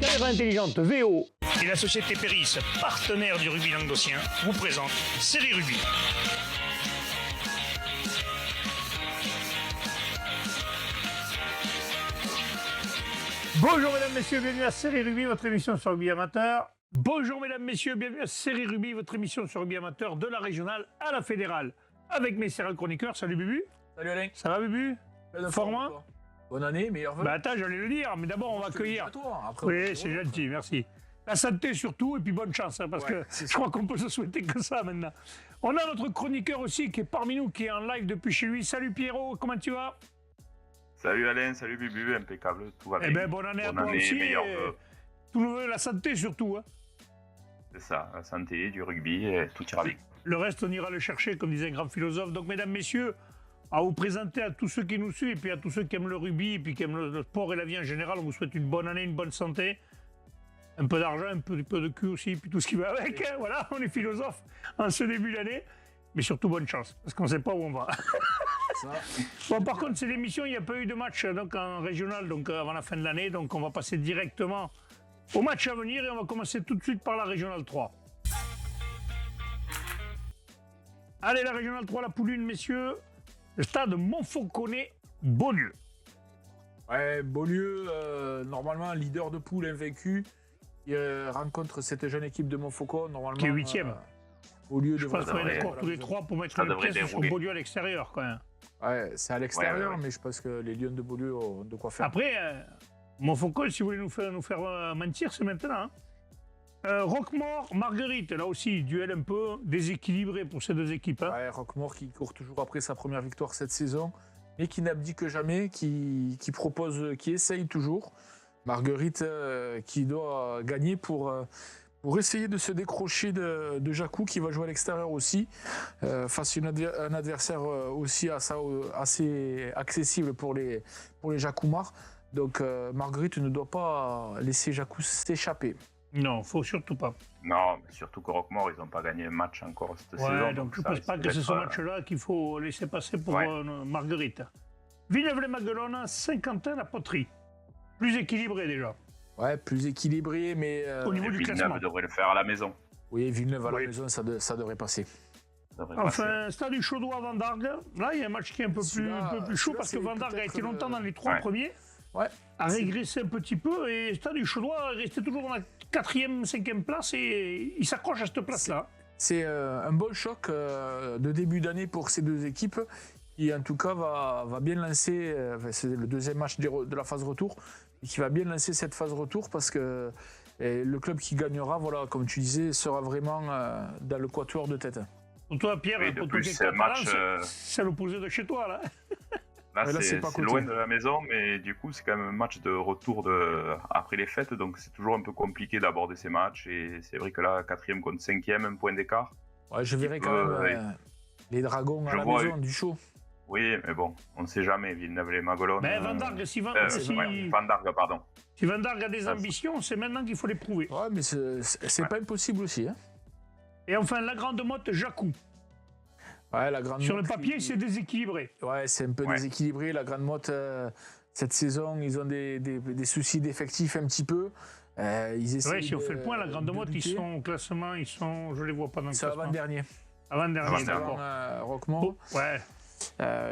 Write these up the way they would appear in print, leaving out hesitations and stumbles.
Caméra intelligente VO Et la société Péris, partenaire du rugby languedocien, vous présente Série Rugby. Bonjour mesdames, messieurs, bienvenue à Série Rugby, votre émission sur rugby amateur. Bonjour mesdames, messieurs, bienvenue à Série Rugby, votre émission sur rugby amateur de la régionale à la fédérale. Avec mes sérieux chroniqueurs, salut Bubu. Salut Alain. Ça va Bubu? Format? Bonne année, meilleurs vœux. Bah attends, j'allais le dire, mais d'abord on va accueillir. Après, Oui, c'est gentil, merci. La santé surtout, et puis bonne chance, hein, parce que je crois qu'on peut se souhaiter que ça maintenant. On a notre chroniqueur aussi qui est parmi nous, qui est en live depuis chez lui. Salut Pierrot, comment tu vas? Salut Alain, salut Bubu, impeccable, tout va bien. Eh bien, bonne année à toi aussi. Meilleurs Et vœux. tout le monde, la santé surtout. Hein. C'est ça, la santé, du rugby, et tout ira bien. Le reste, on ira le chercher, comme disait un grand philosophe. Donc, mesdames, messieurs, à vous présenter à tous ceux qui nous suivent, et puis à tous ceux qui aiment le rugby, et puis qui aiment le sport et la vie en général, on vous souhaite une bonne année, une bonne santé. Un peu d'argent, un peu de cul aussi, puis tout ce qui va avec. Hein. Voilà, on est philosophe en ce début d'année. Mais surtout, bonne chance, parce qu'on ne sait pas où on va. Bon, par contre, c'est l'émission, il n'y a pas eu de match donc, en régional donc, avant la fin de l'année. Donc, on va passer directement au match à venir et on va commencer tout de suite par la régionale 3. Allez, la régionale 3, la poule 1, messieurs. Le stade Montfauconnet-Beaulieu. Ouais, Beaulieu, normalement leader de poule invaincu, il rencontre cette jeune équipe de Montfaucon, normalement. Qui est 8e. Beaulieu Je pense qu'on est d'accord tous les trois pour mettre une pièce sur Beaulieu à l'extérieur quand même. Ouais, c'est à l'extérieur, Ouais. mais je pense que les Lions de Beaulieu ont de quoi faire. Après, Montfaucon, si vous voulez nous faire mentir, c'est maintenant. Hein. Roquemort, Marguerite, là aussi, duel un peu déséquilibré pour ces deux équipes. Hein. Ouais, Roquemort qui court toujours après sa première victoire cette saison, mais qui n'abdique jamais, qui propose, qui essaye toujours. Marguerite qui doit gagner pour essayer de se décrocher de Jacou qui va jouer à l'extérieur aussi, face à un adversaire aussi assez accessible pour les Jacoumars. Donc Marguerite ne doit pas laisser Jacou s'échapper. Non, faut surtout pas. Non, mais surtout que Roquemort, ils n'ont pas gagné un match encore cette saison. Ouais, donc je ne pense pas que c'est ce match. match-là qu'il faut laisser passer pour Ouais. Marguerite. Villeneuve-les-Maguelones, Saint-Quentin-la-Poterie. Plus équilibré déjà. Ouais, plus équilibré, mais Au niveau du classement. Villeneuve devrait le faire à la maison. oui, Villeneuve à la Oui. maison, ça devrait passer. Ça devrait passer. Enfin, Stade du Chaudois Vandargue, là il y a un match qui est un peu plus chaud parce que Vandargue a été longtemps dans les trois premiers, Ouais. a régressé un petit peu et Stade du Chaudois est resté toujours dans la 4e, 5e place et il s'accroche à cette place-là. C'est un bon choc de début d'année pour ces deux équipes qui en tout cas va bien lancer, c'est le deuxième match de la phase retour, et qui va bien lancer cette phase retour parce que le club qui gagnera, voilà, comme tu disais, sera vraiment dans le quatuor de tête. Pour toi, Pierre, Oui, de pour plus, tes c'est un match, c'est l'opposé de chez toi là. Là, Ouais, là, c'est c'est pas c'est côté. loin de la maison, mais du coup, c'est quand même un match de retour après les fêtes, donc c'est toujours un peu compliqué d'aborder ces matchs. Et c'est vrai que là, 4e contre 5e, un point d'écart. Ouais, je verrai quand même les Dragons à Je la vois, maison du show. Oui, mais bon, on ne sait jamais. Villeneuve-les-Maguelones. Mais Vandargue, si Vandargue, pardon. Vandargue a des ambitions, c'est maintenant qu'il faut les prouver. Ouais, mais c'est pas impossible aussi. Hein. Et enfin, la Grande Motte, Jacou. Ouais, la Grande Sur le Motte papier, c'est déséquilibré. Ouais, c'est un peu déséquilibré. La Grande Motte, cette saison, ils ont des soucis d'effectifs un petit peu. Ils essaient Si on fait le point, la Grande Motte, ils sont au classement, je les vois pas dans le c'est classement. avant-dernier. Avant-dernier, Avant-dernier. d'accord. Roquemort. Ouais,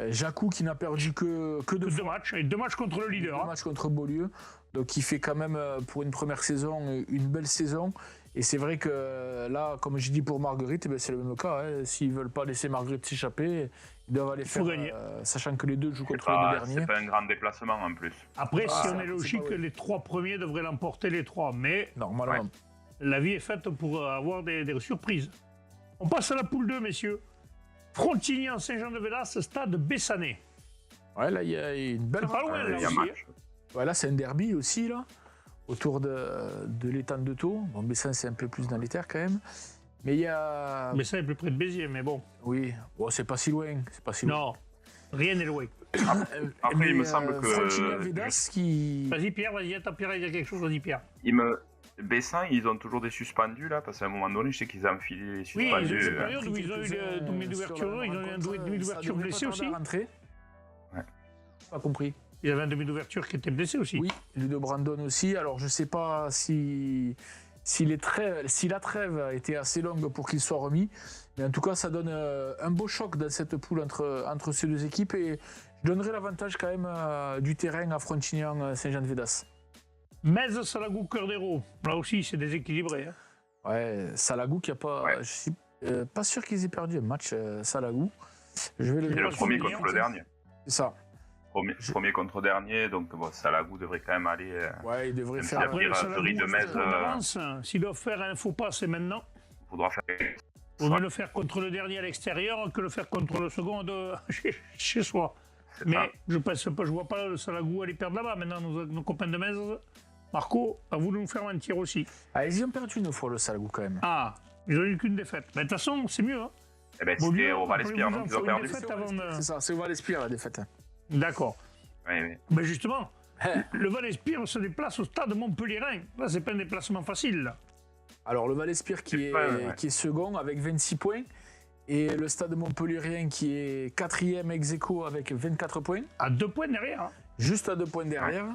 Jacou qui n'a perdu que deux deux matchs, et deux matchs contre le leader. Deux matchs contre Beaulieu. Donc il fait quand même, pour une première saison, une belle saison. Et c'est vrai que là, comme je dis pour Marguerite, c'est le même cas. Hein. S'ils ne veulent pas laisser Marguerite s'échapper, ils doivent aller faire, gagner. sachant que les deux jouent contre les deux derniers. C'est pas un grand déplacement en plus. Après, si on est c'est logique, pas vrai. les trois premiers devraient l'emporter les trois. Mais Normalement. la vie est faite pour avoir des surprises. On passe à la poule 2, messieurs. Frontignan, Saint-Jean-de-Vélas, stade Bessanet. Ouais, là, il y a une belle. C'est pas loin, là Il y a un aussi. match. Ouais, là, c'est un derby aussi, là, autour de l'étang de Thau. Bon, Bessin, c'est un peu plus dans les terres quand même. Mais il y a. Mais ça est plus près de Béziers, mais bon. Oui, bon, c'est pas si loin. C'est pas si loin. Non, rien n'est loin. Après, il me semble que. Frontignan Vedas qui. Vas-y, Pierre, vas-y, attends, Pierre, il y a quelque chose, vas-y, Pierre. Il me Bessin, ils ont toujours des suspendus là, parce qu'à un moment donné, je sais qu'ils ont enfilé les Oui, suspendus. ils ont une période où ils ont eu des demi d'ouverture, ils ont eu un demi d'ouverture blessé aussi. Ouais. Pas compris. Il y avait un demi d'ouverture qui était blessé aussi. Oui, Ludo Brandon aussi. Alors je sais pas si la trêve a été assez longue pour qu'il soit remis, mais en tout cas ça donne un beau choc dans cette poule entre ces deux équipes et je donnerai l'avantage quand même du terrain à Frontignan Saint-Jean-de-Védas. Metz, Salagou, Cœur d'Hérault. Là aussi, c'est déséquilibré. Hein. Ouais, Salagou qui a pas. Ouais. Je suis pas sûr qu'ils aient perdu un match, Salagou. Je vais C'est le premier souvenir, contre le dernier. C'est ça. Premier contre dernier, donc bon, Salagou devrait quand même aller. Ouais, il devrait Même faire. si Après, le piraterie de Metz, S'ils doivent faire un faux pas, c'est maintenant. faudra faire. Vaut mieux le faire contre le dernier à l'extérieur que le faire contre le second chez soi. Mais je ne vois pas le Salagou aller perdre là-bas. Maintenant, nos copains de Metz, Marco, à vous de nous faire mentir aussi. Ah, ils y ont perdu une fois le Salagou quand même. Ah, ils ont eu qu'une défaite. Mais de toute façon, c'est mieux. Hein. Eh ben, Vaut c'était mieux, au Val-Espire, rappelez-vous-en, donc ils ont faut une perdu. défaite avant de- C'est ça, c'est au Val-Espire la défaite. D'accord. Oui, oui. Mais justement, le Val-Espire se déplace au stade Montpellierin. Là, c'est pas un déplacement facile. Là. Alors le Val-Espire qui est second avec 26 points et le stade Montpellierien qui est quatrième ex aequo avec 24 points, À 2 points derrière. Hein. juste à 2 points derrière.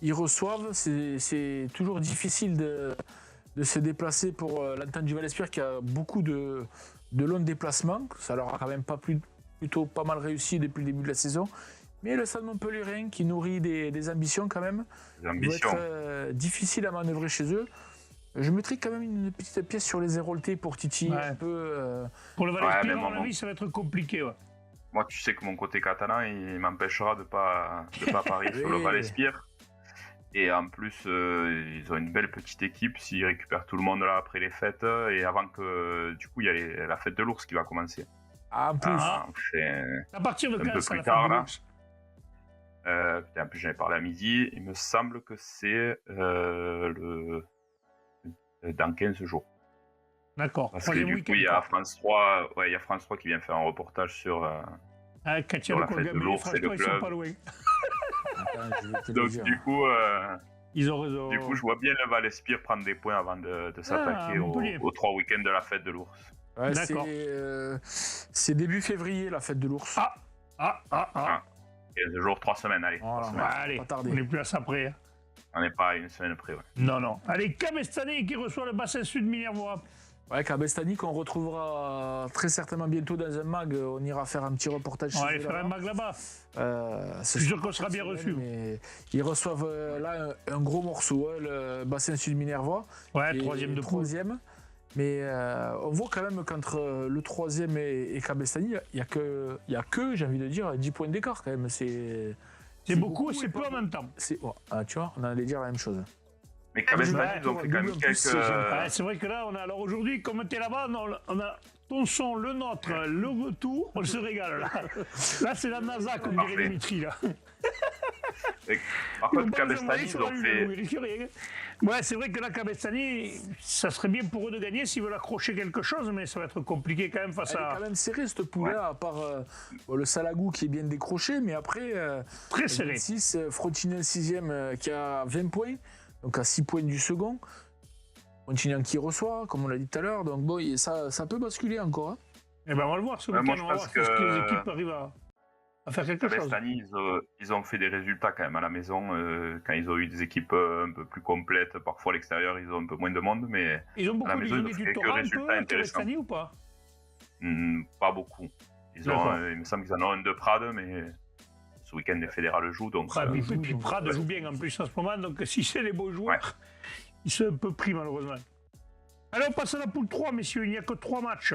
Ils reçoivent, c'est toujours difficile de se déplacer pour l'entente du Val-Espire qui a beaucoup de longs déplacements. Ça leur a quand même plutôt pas mal réussi depuis le début de la saison. Mais le stade Montpellierin qui nourrit des ambitions quand même, Les il va ambitions. être difficile à manœuvrer chez eux. Je mettrai quand même une petite pièce sur les éroltés pour Titi, Ouais. un peu. Pour le Val-Espire, mais à mon bon, avis, ça va être compliqué. Ouais. Moi, tu sais que mon côté catalan, il m'empêchera de pas parier sur le Oui. Val-Espire. Et en plus, ils ont une belle petite équipe s'ils récupèrent tout le monde là après les fêtes et avant que, du coup, il y a la fête de l'ours qui va commencer. Ah, en plus. C'est À partir de Un quand peu ça plus la tard, fête de là. l'ours putain, en plus, j'en ai parlé à midi. Il me semble que c'est dans 15 jours. D'accord. Parce que Troisième du week-end. coup, il y a quoi. France 3, il y a France 3 qui vient faire un reportage sur. Ah, Katia sur la de fête de Gabriel, l'ours et franchement, le ils sont club. pas loin. Attends, je vais te le Donc, dire. Ils ont raison. du coup, je vois bien le Val-Espire prendre des points avant de s'attaquer Montpellier. aux 3 week-ends de la fête de l'ours. Ouais, D'accord. c'est début février la fête de l'ours. Ah. 15 jours, 3 semaines, allez. Voilà. 3 Ouais, semaines. allez, Pas tarder. on n'est plus à ça près. Hein. On n'est pas à une semaine près, ouais. Non. Allez, Cabestany qui reçoit le bassin sud Minervois. Ouais, Cabestany qu'on retrouvera très certainement bientôt dans un mag. On ira faire un petit reportage. On va chez aller eux faire un là-bas. mag là-bas. Je suis sûr qu'on sera bien reçus. Mais ils reçoivent là un gros morceau, hein, le bassin sud Minervois. Ouais, qui est troisième de poule. troisième. Mais on voit quand même qu'entre le troisième et Cabestany, il y a que, j'ai envie de dire, 10 points d'écart quand même. C'est beaucoup et c'est et peu pas en même temps. ouais, tu vois, on allait dire la même chose. Mais Cabestany, Ouais, ils ont fait quand même double en plus, quelques. c'est génial. Ouais, c'est vrai que là, alors aujourd'hui, comme tu es là-bas, on a ton son, le nôtre, le retour, on se régale là. Là, c'est la NASA, comme dirait Parfait. Dimitri là. Par contre, Cabestany, ils ont fait. Ouais, c'est vrai que là, Cabestany, ça serait bien pour eux de gagner s'ils veulent accrocher quelque chose, mais ça va être compliqué quand même face Elle est à. quand même serrée cette poule-là, à part le Salagou qui est bien décroché, mais après, Très serré. 26, Frontignan 6e qui a 20 points, donc à 6 points du second. Frontignan qui reçoit, comme on l'a dit tout à l'heure, donc bon, ça peut basculer encore. Hein. Eh ben, on va le voir ce Ouais, week-end, moi, je on va pense voir si que- les équipes arrivent à faire quelque chose. Cabestany, ils ont fait des résultats quand même à la maison. Quand ils ont eu des équipes un peu plus complètes, parfois à l'extérieur, ils ont un peu moins de monde, mais Ils ont beaucoup à la maison, ils ont ils des ont fait quelques tutorats un résultats peu, intéressants. Cabestany ou pas? Pas beaucoup. D'accord. Il me semble qu'ils en ont un de Prades, mais ce week-end, les fédérales jouent, donc. Puis Prades joue bien en plus en ce moment, donc si c'est les beaux joueurs, ils sont un peu pris malheureusement. Alors on passe à la poule 3, messieurs, il n'y a que 3 matchs.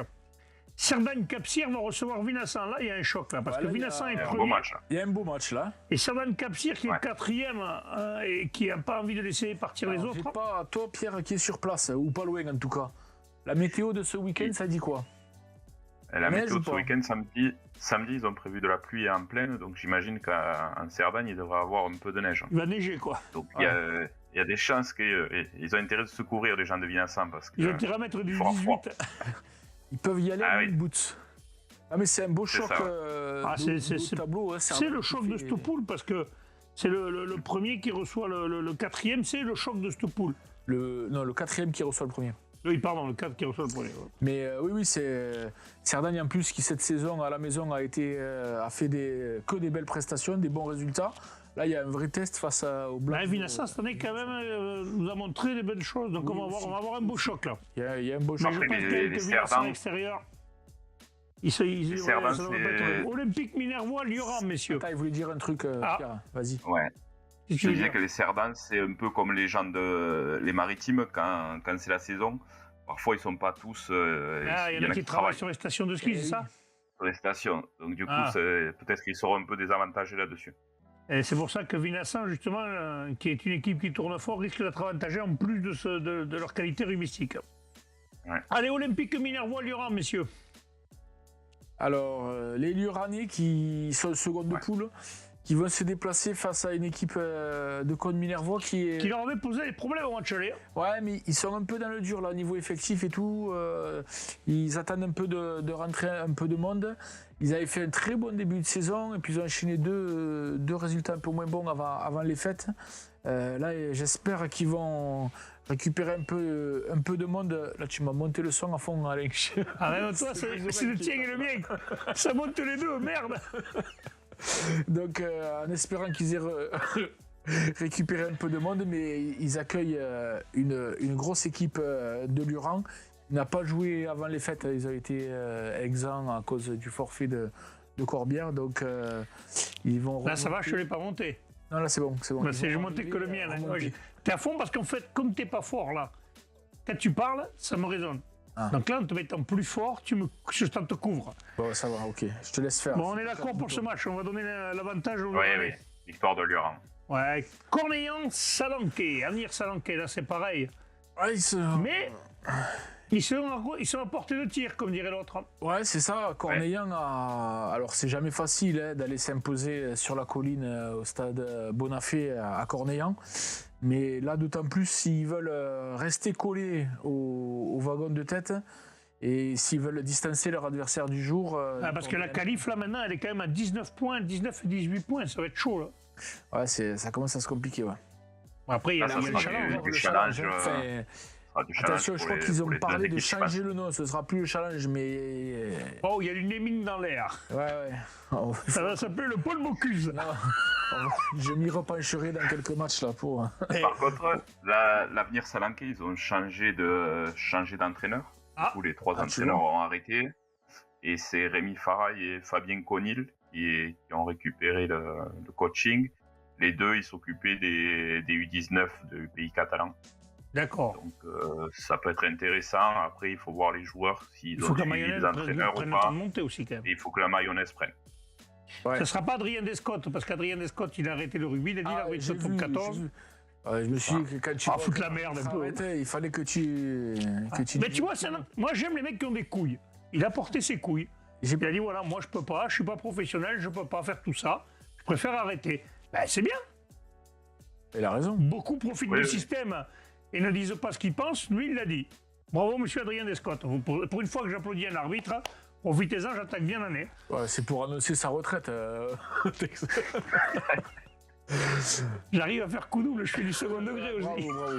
Cerdagne-Cap-Cyr va recevoir Vinassan. Là, il y a un choc, là, parce Voilà, que il y a Vinassan est un premier. beau match. Là. Il y a un beau match là. Et Cerdagne-Cap-Cyr qui est Ouais. 4e et qui n'a pas envie de laisser partir les Alors, j'ai autres. pas, toi, Pierre, qui est sur place, ou pas loin en tout cas. La météo de ce week-end, ça dit quoi? Et la Neige météo ou de ce pas week-end, samedi, ils ont prévu de la pluie en pleine, donc j'imagine qu'en Cerdagne, il devrait avoir un peu de neige. Il va neiger, quoi. Donc il y a des chances qu'ils ont intérêt de se couvrir, les gens de Vinassan, parce que Ils ont intérêt à mettre du il fera 18. froid. Ils peuvent y aller Ah à oui. mille boots. Ah mais c'est un beau C'est choc ça, ouais. de tableau. Hein, C'est un le peu choc qui de fait- cette poule, parce que c'est le premier qui reçoit le 4e, c'est le choc de cette poule. le quatrième qui reçoit le premier. Oui, pardon, le 4 qui reçoit le premier. Ouais. Mais oui, c'est Cerdagne en plus qui cette saison à la maison a fait que des belles prestations, des bons résultats. Là, il y a un vrai test face au Blanc. Vinassa, cette année, quand même, nous a montré des belles choses. Donc, on va avoir un beau choc, là. Il y a un beau choc. Mais je pense qu'avec Vinassa à l'extérieur, ça va être Olympique Minervois, Lioran, messieurs. Attends, il voulait dire un truc, Pierre. Vas-y. Ouais. Je disais que les Cerdans, c'est un peu comme les gens les maritimes, quand c'est la saison. Parfois, ils ne sont pas tous. Il y en a qui travaillent sur les stations de ski, c'est ça? Sur les stations. Donc, du coup, peut-être qu'ils seront un peu désavantagés là-dessus. Et c'est pour ça que Vinassan, justement, qui est une équipe qui tourne fort, risque d'être avantagée en plus de leur qualité rugbyistique. Ouais. Allez, Olympique Minervois, Lioran, messieurs. Alors, les Lioranais qui sont second de poule, qui vont se déplacer face à une équipe de Cône-Minervois qui leur avait posé des problèmes au match aller. Ouais, mais ils sont un peu dans le dur là, au niveau effectif et tout. Ils attendent un peu de rentrer un peu de monde. Ils avaient fait un très bon début de saison et puis ils ont enchaîné deux résultats un peu moins bons avant les fêtes. Là, j'espère qu'ils vont récupérer un peu de monde. Là, tu m'as monté le son à fond, Alain. Arrête-toi, c'est le tien et le mien. Ça monte les deux, merde. Donc, en espérant qu'ils aient récupéré un peu de monde, mais ils accueillent une grosse équipe de Lioran. Ils n'ont pas joué avant les fêtes, ils ont été exempts à cause du forfait de Corbière, donc ils vont... Là, ça va, je ne l'ai pas monté. Non, là, c'est bon. Bah, j'ai monté que le mien. T'es à fond parce qu'en fait, comme t'es pas fort là, quand tu parles, ça me résonne. Ah. Donc là, en te mettant plus fort, je te couvre. Bon, ça va, ok. Je te laisse faire. Bon, on est d'accord pour ce match. On va donner l'avantage au... Oui. Victoire de Lioran. Ouais. Cornéllan-Salanquet. Avenir-Salanquet, là, c'est pareil. Ouais, mais ils sont à portée de tir, comme dirait l'autre. Ouais, c'est ça. Cornéllan Alors, c'est jamais facile d'aller s'imposer sur la colline au stade Bonafé à Cornéllan. Mais là, d'autant plus s'ils veulent rester collés au wagon de tête et s'ils veulent distancer leur adversaire du jour. Parce que la qualif, là, maintenant, elle est quand même à 19 points, 19 et 18 points. Ça va être chaud, là. Ouais, ça commence à se compliquer, ouais. Après, il y a le challenge. Du challenge. Attention, je crois qu'ils ont parlé de changer le nom. Ce sera plus le challenge, mais... Oh, il y a une émine dans l'air. Ouais. Ça va s'appeler le Paul Bocuse. Je m'y repencherai dans quelques matchs là pour. Par contre, l'avenir Salanquet, ils ont changé d'entraîneur. Du coup, les trois entraîneurs ont arrêté. Et c'est Rémi Faraille et Fabien Conil qui ont récupéré le coaching. Les deux, ils s'occupaient des U19 du pays catalan. D'accord. Donc ça peut être intéressant. Après, il faut voir les joueurs s'ils ont suivi les entraîneurs ou pas. Aussi, quand même. Et il faut que la mayonnaise prenne. Ouais. Ce ne sera pas Adrien Descottes, parce qu'Adrien Descottes, il a arrêté le rugby, il a dit l'arbitre sur top 14. Je me suis dit que quand tu foutre la merde un peu. Il fallait que tu... Mais tu vois, moi j'aime les mecs qui ont des couilles. Il a porté ses couilles. Il a dit voilà, moi je peux pas, je suis pas professionnel, je peux pas faire tout ça. Je préfère arrêter. Ben c'est bien. Il a raison. Beaucoup profitent du système et ne disent pas ce qu'ils pensent. Lui, il l'a dit. Bravo, monsieur Adrien Descottes. Pour une fois que j'applaudis un arbitre, profitez-en, j'attaque bien l'année. Ouais, c'est pour annoncer sa retraite. J'arrive à faire coup double, je fais du second degré aussi. Bravo.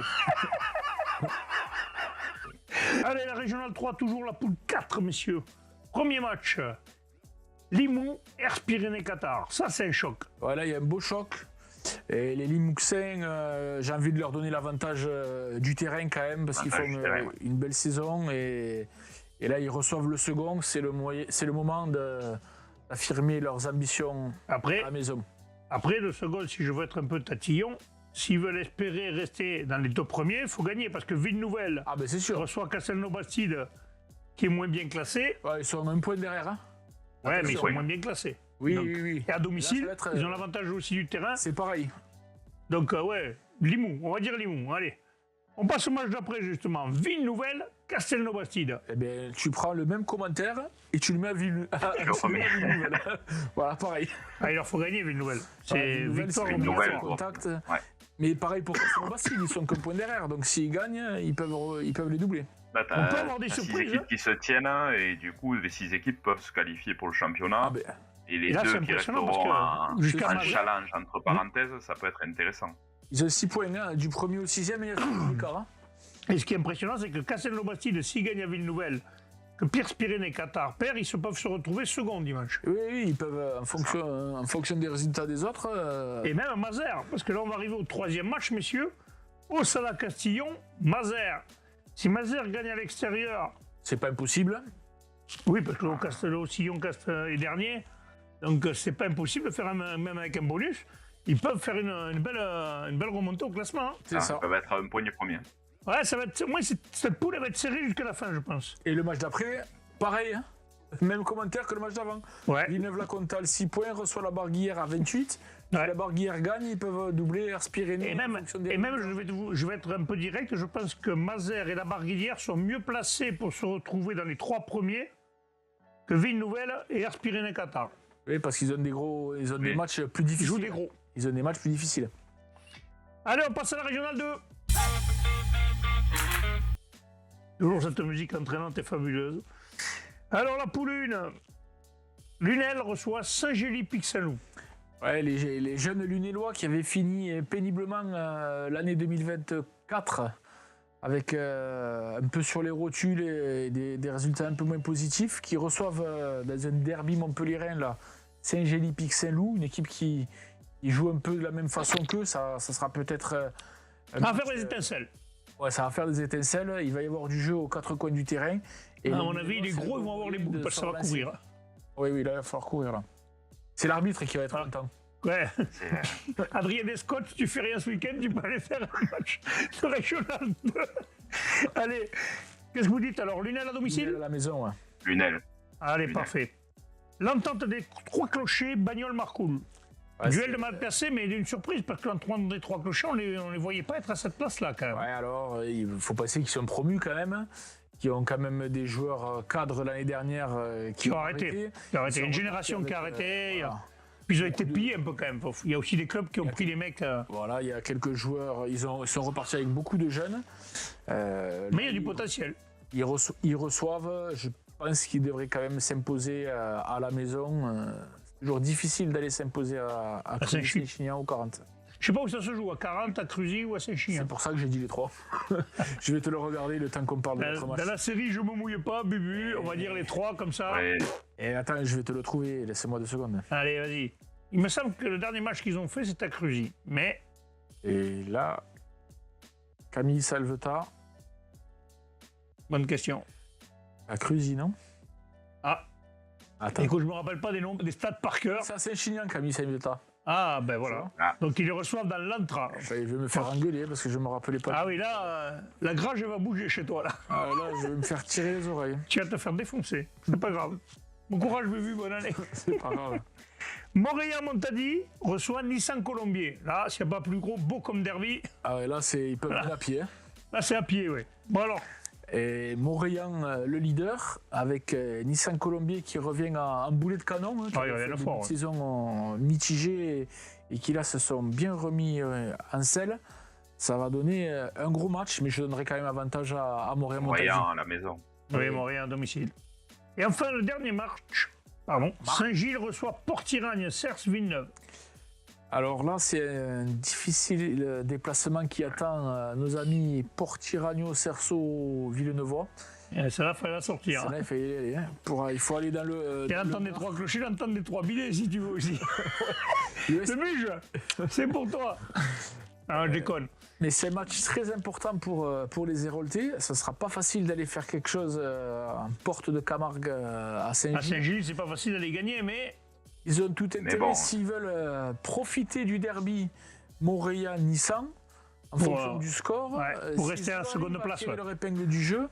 Allez, la régionale 3, toujours la poule 4, messieurs. Premier match. Limoux, Ers Pyrénées-Qatar. Ça, c'est un choc. Voilà, il y a un beau choc. Et les Limouxins, j'ai envie de leur donner l'avantage du terrain quand même, parce qu'ils font une belle saison. Et là, ils reçoivent le second. C'est le moment d'affirmer leurs ambitions à la maison. Après, le second, si je veux être un peu tatillon, s'ils veulent espérer rester dans les deux premiers, il faut gagner, parce que Ville-Nouvelle reçoit Castelnau-Bastide, qui est moins bien classé. Ouais, ils sont à un point derrière. Hein. Ouais, mais ils sont moins bien classés. Oui. Et à domicile, ils ont l'avantage aussi du terrain. C'est pareil. Donc, Limoux, on va dire Limoux. Allez, on passe au match d'après, justement. Ville-Nouvelle, Castelnau-Bastide. Eh bien, tu prends le même commentaire et tu le mets à Ville-Nouvelle. Voilà, pareil. Il leur faut gagner, Ville-Nouvelle. C'est victoire Ville-Nouvelle. Contact. Ouais. Mais pareil pour Castelnau-Bastide, ils sont qu'un point derrière. Donc, s'ils gagnent, ils peuvent les doubler. Là, on peut avoir des surprises. 6 équipes qui se tiennent et du coup, les 6 équipes peuvent se qualifier pour le championnat. Et les deux qui resteront en challenge, entre parenthèses, ça peut être intéressant. Ils ont 6 points, hein, du premier au 6e, et il y a 3 d'écart. Hein. Et ce qui est impressionnant, c'est que Castelnau-Bastide, s'ils gagnent à Villeneuve, que Pierre-Pyrénées et Qatar perdent, ils peuvent se retrouver second dimanche. Oui, ils peuvent, en fonction des résultats des autres. Et même à Mazères, parce que là, on va arriver au 3e match, messieurs. Au Sala Castillon, Mazères. Si Mazères gagne à l'extérieur. C'est pas impossible. Oui, parce que le Sillon est dernier. Donc, c'est pas impossible de faire même avec un bonus. Ils peuvent faire une belle remontée au classement. Hein. C'est ça. Ça va être un poignet premier. Ouais, ça va être. Moi, cette poule elle va être serrée jusqu'à la fin, je pense. Et le match d'après, pareil. Hein. Même commentaire que le match d'avant. Ouais. Villeneuve-la-Comtale, 6 points, reçoit la Barguillère à 28. Ouais. Si la Barguillère gagne, ils peuvent doubler Ers-Pyrénées. Et même, je vais être un peu direct, je pense que Mazères et la Barguillère sont mieux placés pour se retrouver dans les 3 premiers que Villeneuve et Ers-Pyrénées-Qatar. Oui, parce qu'ils ont des matchs plus difficiles. Ils jouent des gros. Ils ont des matchs plus difficiles. Allez, on passe à la régionale 2. Toujours cette musique entraînante et fabuleuse. Alors, la poule 1. Lunel reçoit Saint-Gély-Pixelou. Ouais, les jeunes Lunélois qui avaient fini péniblement l'année 2024 avec un peu sur les rotules et des résultats un peu moins positifs, qui reçoivent dans un derby montpelliérain là, Saint-Gély-Pixelou, une équipe qui joue un peu de la même façon qu'eux. Ça sera peut-être... Ça va faire des étincelles. Ouais, ça va faire des étincelles. Il va y avoir du jeu aux 4 coins du terrain. Et à mon avis, les gros ils vont avoir les boules parce que ça va courir. Oui, là, il va falloir courir là. C'est l'arbitre qui va être content. Ouais. Adrien Descott, si tu fais rien ce week-end, tu peux aller faire un match de régional 2. Allez, qu'est-ce que vous dites alors? Lunel à domicile? Lunel à la maison, ouais. Lunel. Allez, parfait. L'entente des 3 clochers, Bagnols-Marcoul. Ouais, duel de mal placé, mais d'une surprise, parce que l'entourage des 3 clochers, on les voyait pas être à cette place-là, quand même. Ouais, alors, il faut penser qu'ils sont promus quand même, qui ont quand même des joueurs cadres l'année dernière qui ont arrêté. Une génération qui a arrêté. Voilà. Puis ils ont été pillés un peu quand même. Il y a aussi des clubs qui ont pris les mecs. Voilà, il y a quelques joueurs, ils sont repartis avec beaucoup de jeunes. Mais il y a du potentiel. Ils reçoivent, je pense qu'ils devraient quand même s'imposer à la maison. C'est toujours difficile d'aller s'imposer à Saint-Chinian ou 40. Je sais pas où ça se joue, à 40, à Cruzy ou à Saint-Chinian. C'est pour ça que j'ai dit les 3. Je vais te le regarder le temps qu'on parle de notre match. Dans la série, je me mouille pas, Bubu, on va dire les 3 comme ça. Ouais. Et attends, je vais te le trouver, laissez-moi 2 secondes. Allez, vas-y. Il me semble que le dernier match qu'ils ont fait, c'était à Cruzy. Mais. Et là, Camille Salveta. Bonne question. À Cruzy, non? Ah. Attends. Écoute, je me rappelle pas des stats par cœur. C'est à Saint-Chinian, Camille Salveta. Ah, ben voilà. Ah. Donc ils les reçoivent dans l'antra. Je vais me faire engueuler parce que je me rappelais pas. Ah oui, là, la grage elle va bouger chez toi, là. Ah, là, je vais me faire tirer les oreilles. Tu vas te faire défoncer. C'est pas grave. Bon courage, Bubu, bonne année. C'est pas grave. Montréal-Montadi reçoit Nissan-Colombier. Là, s'il n'y a pas plus gros, beau comme derby. Ah ouais, là, ils peuvent venir à pied. Hein. Là, c'est à pied, oui. Bon alors. Et Montréal, le leader, avec Nissan Colombier qui revient en boulet de canon. Hein, qui il y a fait une une fois, saison mitigée et qui là se sont bien remis en selle. Ça va donner un gros match, mais je donnerai quand même avantage à Montréal-Montadi. Montréal à la maison. Oui, Montréal à domicile. Et enfin, le dernier match. Saint-Gilles reçoit Port-Tiragne-Cers-Villeneuve. Alors là, c'est un difficile déplacement qui attend nos amis Port-Tiragno-Cerceau-Villeneuvois. Ça va falloir sortir. Ça, là, il faut y aller. Hein. Il faut aller dans le... Et l'entente des 3 clochers, l'entente des 3 billets, si tu veux aussi. Le Muge, c'est pour toi. Ah, je déconne. Mais c'est un match très important pour les Héroltais. Ce ne sera pas facile d'aller faire quelque chose en porte de Camargue à Saint-Gilles. À Saint-Gilles, c'est pas facile d'aller gagner, mais... Ils ont tout intérêt, s'ils veulent profiter du derby Montréal-Nissan, en fonction du score. Ouais, pour rester à la seconde place. Tirer leur épingle du jeu,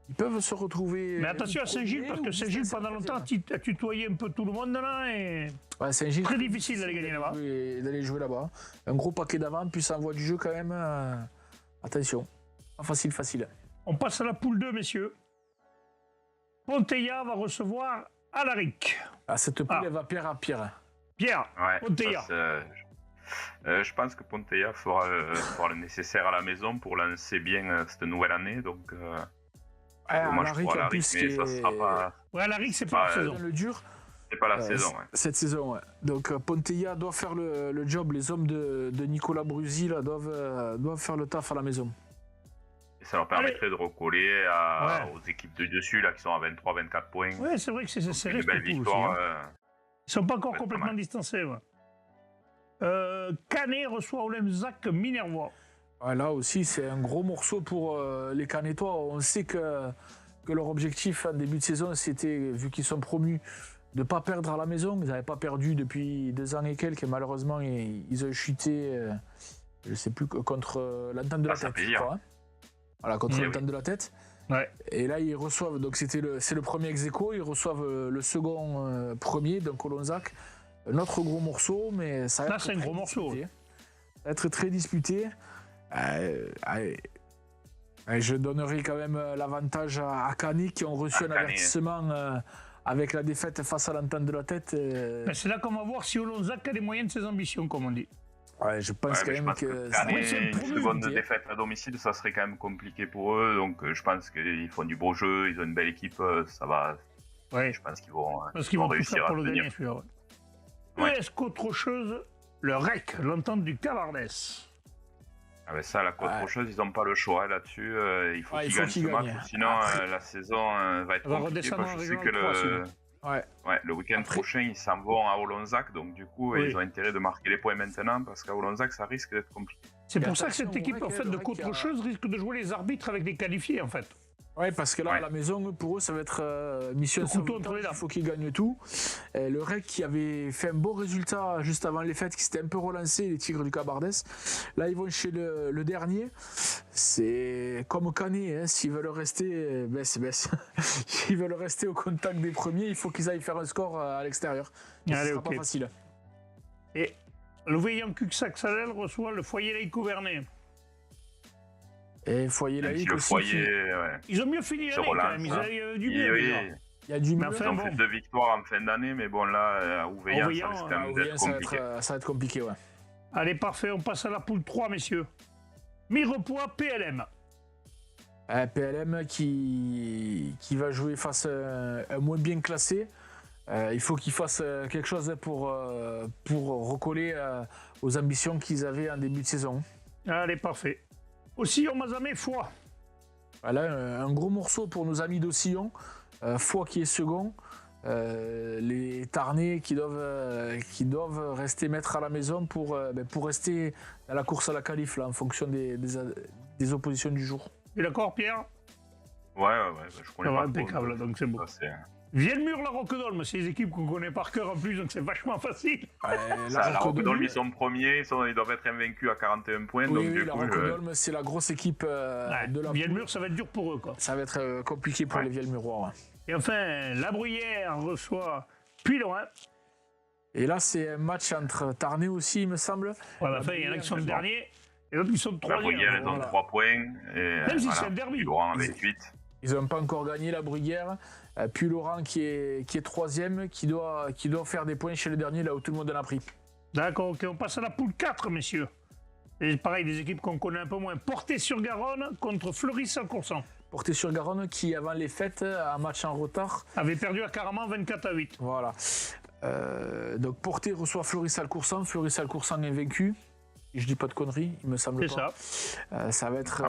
ils peuvent se retrouver... Mais attention à Saint-Gilles, parce que Saint-Gilles, pendant longtemps, a tutoyé un peu tout le monde là. Et... Ouais, Saint-Gilles, très difficile d'aller gagner là-bas. D'aller jouer là-bas. Un gros paquet d'avant, puis ça envoie du jeu quand même. Attention, pas facile. On passe à la poule 2, messieurs. Ponteilla va recevoir Alaric. Ah, cette poule, elle va pierre à pierre. Pierre, ouais, Ponteilla. Je pense que Ponteilla fera le nécessaire à la maison pour lancer bien cette nouvelle année. Donc, Alaric, en plus, mais ça sera pas... Ouais, Alaric, c'est pas la saison. Le dur. C'est pas la saison, ouais. Cette saison, ouais. Donc Ponteilla doit faire le job. Les hommes de Nicolas Brusi là, doivent faire le taf à la maison. Et ça leur permettrait de recoller aux équipes de dessus là, qui sont à 23-24 points. Oui, c'est vrai que c'est serré. Une belle victoire. Aussi, hein. Ils sont pas encore complètement distancés. Ouais. Canet reçoit Olymzac Minervois. Ouais, là aussi, c'est un gros morceau pour les Canetois. On sait que leur objectif en début de saison, c'était, vu qu'ils sont promus, de ne pas perdre à la maison. Ils n'avaient pas perdu depuis 2 ans et quelques. Et malheureusement, ils ont chuté, je ne sais plus, contre l'Entente de la Tête. Je crois, hein. Voilà, contre l'Entente de la Tête. Ouais. Et là, ils reçoivent, donc c'est le premier ex-aequo, ils reçoivent le second premier, donc Olonzac. Notre gros morceau, mais ça va être c'est un gros morceau. Ça va être très disputé. Je donnerai quand même l'avantage à Canet qui ont reçu un avertissement avec la défaite face à l'Entente de la Tête. C'est là qu'on va voir si Olonzac a les moyens de ses ambitions, comme on dit. Ouais, je pense quand même que Canet, une seconde défaite à domicile, ça serait quand même compliqué pour eux. Donc je pense qu'ils font du beau jeu, ils ont une belle équipe, ça va. Ouais. Je pense qu'ils vont, réussir pour le gagner, celui-là. Ouais. Est-ce qu'autre chose, le REC, l'entente du Cavardès. Ah ben ça, la Côte-Rocheuse, ils n'ont pas le choix là-dessus. Il faut qu'ils gagnent ce match, sinon la saison va être compliquée. Je sais que le week-end prochain, ils s'en vont à Olonzac, donc du coup, ils ont intérêt de marquer les points maintenant, parce qu'à Olonzac, ça risque d'être compliqué. C'est pour ça que cette équipe en fait, de Côte-Rocheuse risque de jouer les arbitres avec des qualifiés, en fait. Oui, parce que là, à la maison, pour eux, ça va être mission sauvetage. Il faut qu'ils gagnent tout. Et le REC qui avait fait un bon résultat juste avant les fêtes, qui s'était un peu relancé, les Tigres du Cabardès. Là, ils vont chez le dernier. C'est comme Canet, hein, s'ils veulent rester, s'ils veulent rester au contact des premiers, il faut qu'ils aillent faire un score à l'extérieur. Ce sera pas facile. Et le Veillant Cuxac-Salel reçoit le Foyer Laïc-Auvernais. Et Foyer laïque aussi. Ils ont mieux fini l'année quand même. Ils avaient du mieux. Il y a du mieux. Ils ont fait 2 victoires en fin d'année, mais bon là, à Ouveillant, ça risque quand même d'être compliqué. Ça va être compliqué, ouais. Allez, parfait, on passe à la poule 3, messieurs. Mirepoix, PLM. PLM qui va jouer face à un moins bien classé. Il faut qu'ils fassent quelque chose pour recoller aux ambitions qu'ils avaient en début de saison. Allez, parfait. Ossillon, Mazamet, Foix. Voilà, un gros morceau pour nos amis d'Ossillon. Foix qui est second. Les Tarnais qui doivent rester maîtres à la maison pour rester dans la course à la qualif là, en fonction des oppositions du jour. Tu es d'accord, Pierre? Ouais, je connais pas. Impeccable, donc c'est bon. Vielmur, la Roquedolme, c'est les équipes qu'on connaît par cœur en plus, donc c'est vachement facile. La Roquedolme, ils sont premiers, ils doivent être invaincus à 41 points. Oui, donc, la Roquedolme, c'est la grosse équipe de la Vielmur, ça va être dur pour eux, quoi. Ça va être compliqué pour les Vielmurois. Ouais. Et enfin, La Bruyère reçoit Puylaurens. Et là, c'est un match entre Tarnais aussi, il me semble. Ouais, enfin, il y en a qui sont le dernier, et l'autre qui sont le troisième. La Bruyère, ils ont 3 points. Même si c'est un derby. Puylaurens avec 8. Ils n'ont pas encore gagné la Bruyère. Puylaurens qui est troisième, qui doit faire des points chez le dernier, là où tout le monde en a pris. D'accord, ok, on passe à la poule 4, messieurs. Et pareil, des équipes qu'on connaît un peu moins. Portée-sur-Garonne contre Fleury-Saint-Coursan. Portée-sur-Garonne qui, avant les fêtes, un match en retard, avait perdu à Caraman 24-8. Voilà. Donc Portée reçoit Fleury-Saint-Coursan. Fleury-Saint-Coursan est vaincu. Je dis pas de conneries, il me semble pas. C'est ça. Ça va être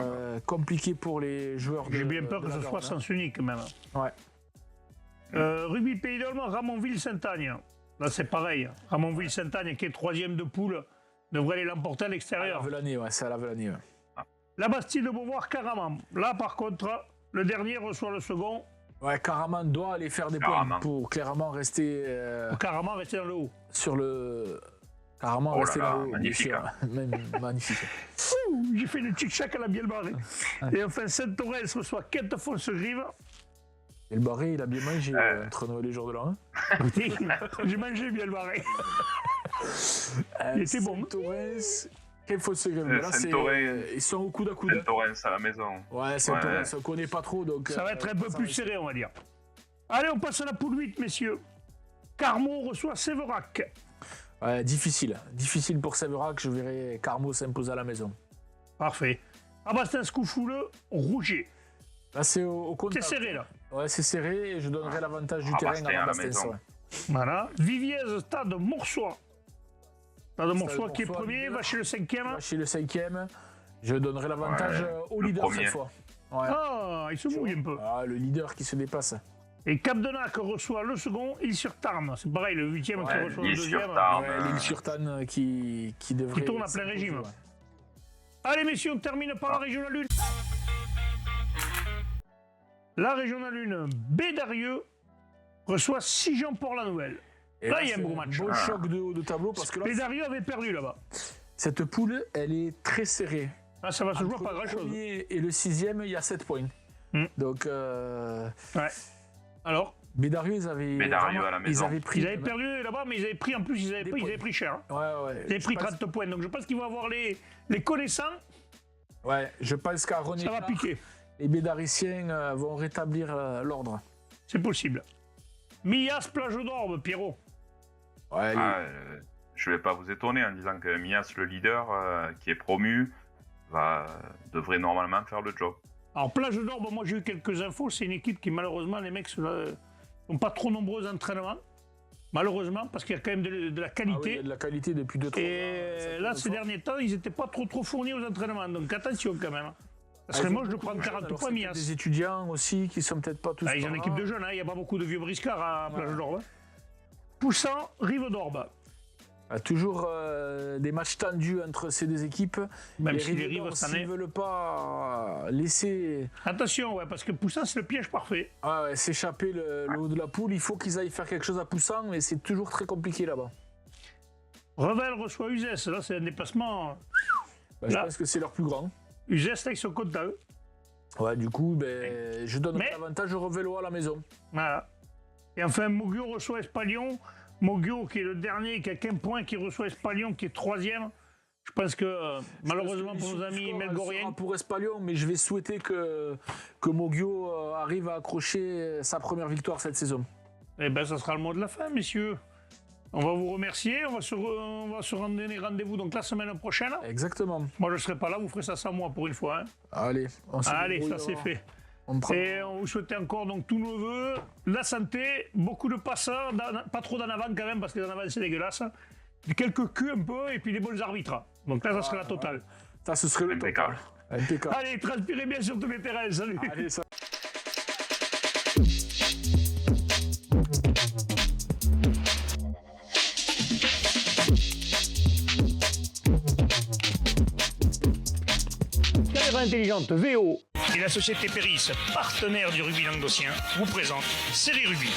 compliqué pour les joueurs de J'ai bien peur que ce soit sens unique, même. Ouais. Rugby Pays d'Olme, Ramonville-Saint-Agne. Là, c'est pareil. Ramonville-Saint-Agne, qui est troisième de poule, devrait aller l'emporter à l'extérieur. C'est à la Velanie, ouais. La Bastille de Beauvoir-Caraman. Là, par contre, le dernier reçoit le second. Ouais, Caraman doit aller faire des points pour clairement rester... Caraman rester dans le haut. Sur le... Caraman rester dans le haut. Magnifique. Magnifique. J'ai fait le tic-chac à la Bielbarré. Et enfin, Saint-Thorens reçoit Quête-Fonce-Grive. Et le barré, il a bien mangé entre Noël et les jours de l'an. J'ai mangé bien le barré. Il était bon. Saint-Thorens, quel faut se grimper. Là, ils sont au coude à coude. Saint-Thorens à la maison. Ouais, Saint-Thorens, on connaît pas trop. Donc, ça va être un peu plus serré, on va dire. Allez, on passe à la poule 8, messieurs. Carmaux reçoit Séverac. Difficile pour Séverac. Je verrai Carmaux s'imposer à la maison. Parfait. Rabastens-Coufouleux, Rouget. Là, c'est au contact. C'est serré, là. Ouais, c'est serré et je donnerai l'avantage du terrain à Rabastens. Voilà. Viviez, Stade Moursois. Stade Moursois qui est premier, va chez le 5e. Va chez le 5e. Je donnerai l'avantage au leader cette fois. Ouais. Ah, il se mouille un peu. Ah, le leader qui se dépasse. Et Capdenac reçoit le second, Île-sur-Tarn. C'est pareil, le 8e qui reçoit le deuxième. L'Île-sur-Tarn qui devrait... Qui tourne à plein régime. Ouais. Allez messieurs, on termine par la Régionale 1. La Régionale 1, Bédarieux reçoit Sigean-Port-la-Nouvelle. Là, il y a un gros match. Beau choc de haut de tableau parce que là... Bédarieux avait perdu là-bas. Cette poule, elle est très serrée. Ah, ça va se jouer pas grand-chose. Le premier et le 6e, il y a 7 points. Donc... Ouais. Alors Bédarieux, ils avaient pris... Ils avaient perdu là-bas, mais ils avaient pris en plus, ils avaient pris cher. Ouais. Ils avaient pris 30 points, donc je pense qu'ils vont avoir les connaissants. Ouais, je pense qu'à René ça va piquer. Les Bédariciens vont rétablir l'ordre. C'est possible. Mias, Plage d'Orbe, Pierrot. Ouais, je vais pas vous étonner en disant que Mias, le leader, qui est promu, devrait normalement faire le job. Alors, Plage d'Orbe, moi j'ai eu quelques infos. C'est une équipe qui, malheureusement, les mecs sont pas trop nombreux aux entraînements. Malheureusement, parce qu'il y a quand même de la qualité. Ah oui, il y a de la qualité depuis 2-3 ans. Et là, ces derniers temps, ils n'étaient pas trop fournis aux entraînements. Donc attention quand même. Ça serait moche de prendre 40 points, Mias. Des étudiants aussi qui sont peut-être pas tous. Ils ont une équipe de jeunes, il n'y a pas beaucoup de vieux briscards à Plage d'Orbe. Poussant, Rive d'Orbe. Toujours des matchs tendus entre ces deux équipes. Même si les Rives cette année ne veulent pas laisser. Attention, parce que Poussant, c'est le piège parfait. S'échapper le haut de la poule, il faut qu'ils aillent faire quelque chose à Poussant, mais c'est toujours très compliqué là-bas. Revel reçoit Uzès, là c'est un déplacement. Je pense que c'est leur plus grand. Uzès, là ils sont contents. Ouais, du coup, je donne l'avantage au Revellois à la maison. Voilà. Et enfin, Mogio reçoit Espalion. Mogio qui est le dernier, qui a qu'un point, qui reçoit Espalion, qui est 3e. Je pense que malheureusement pour nos amis melgoriens. Pour Espalion, mais je vais souhaiter que Mogio arrive à accrocher sa première victoire cette saison. Eh bien, ça sera le mot de la fin, messieurs. On va vous remercier, on va se donner rendez-vous donc la semaine prochaine. Exactement. Moi je ne serai pas là, vous ferez ça sans moi pour une fois. Allez, ça c'est fait. Et on vous souhaite encore donc tous nos voeux, la santé, beaucoup de passeurs, pas trop d'en avant quand même parce que d'en avant c'est dégueulasse. Quelques culs un peu et puis des bons arbitres. Donc là ça serait la totale. Ça ce serait le total. Impeccable. Allez, transpirez bien sur tous les terrains, salut. Allez, ça... Intelligente VO et la société Péris, partenaire du rugby languedocien, vous présente Série Rugby.